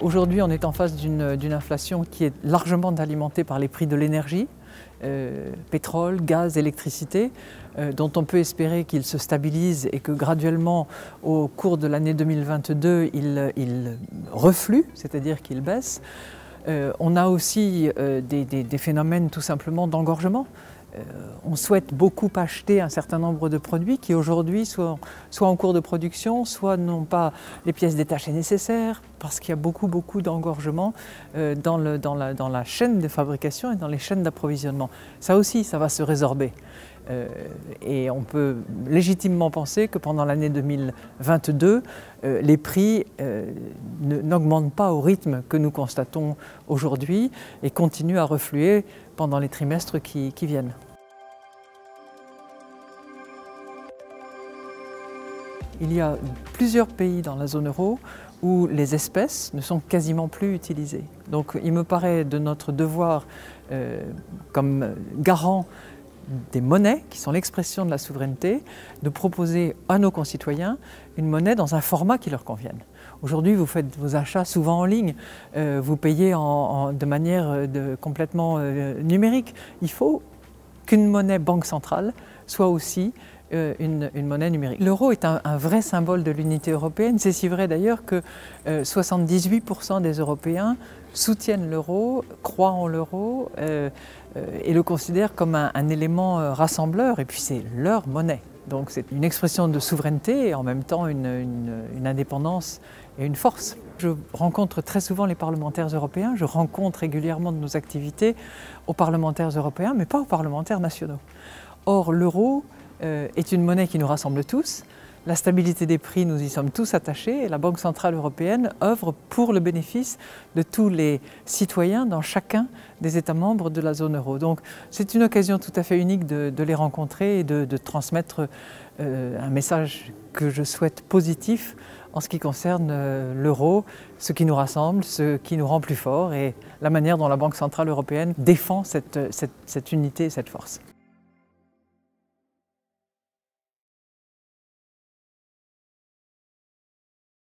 Aujourd'hui, on est en face d'une inflation qui est largement alimentée par les prix de l'énergie, pétrole, gaz, électricité, dont on peut espérer qu'ils se stabilisent et que graduellement, au cours de l'année 2022, ils refluent, c'est-à-dire qu'ils baissent. On a aussi des phénomènes tout simplement d'engorgement. On souhaite beaucoup acheter un certain nombre de produits qui aujourd'hui soit en cours de production, soit n'ont pas les pièces détachées nécessaires, parce qu'il y a beaucoup d'engorgement dans la chaîne de fabrication et dans les chaînes d'approvisionnement. Ça aussi, ça va se résorber. Et on peut légitimement penser que pendant l'année 2022, les prix n'augmentent pas au rythme que nous constatons aujourd'hui et continuent à refluer pendant les trimestres qui viennent. Il y a plusieurs pays dans la zone euro où les espèces ne sont quasiment plus utilisées. Donc il me paraît de notre devoir comme garant des monnaies qui sont l'expression de la souveraineté, de proposer à nos concitoyens une monnaie dans un format qui leur convienne. Aujourd'hui, vous faites vos achats souvent en ligne, vous payez de manière complètement numérique. Il faut qu'une monnaie banque centrale soit aussi une monnaie numérique. L'euro est un vrai symbole de l'unité européenne. C'est si vrai d'ailleurs que 78% des Européens soutiennent l'euro, croient en l'euro et le considèrent comme un élément rassembleur. Et puis c'est leur monnaie. Donc c'est une expression de souveraineté et en même temps une indépendance et une force. Je rencontre très souvent les parlementaires européens, je rencontre régulièrement de nos activités aux parlementaires européens, mais pas aux parlementaires nationaux. Or l'euro est une monnaie qui nous rassemble tous. La stabilité des prix, nous y sommes tous attachés et la Banque centrale européenne œuvre pour le bénéfice de tous les citoyens dans chacun des États membres de la zone euro. Donc c'est une occasion tout à fait unique de les rencontrer et de transmettre un message que je souhaite positif en ce qui concerne l'euro, ce qui nous rassemble, ce qui nous rend plus forts et la manière dont la Banque centrale européenne défend cette unité et cette force.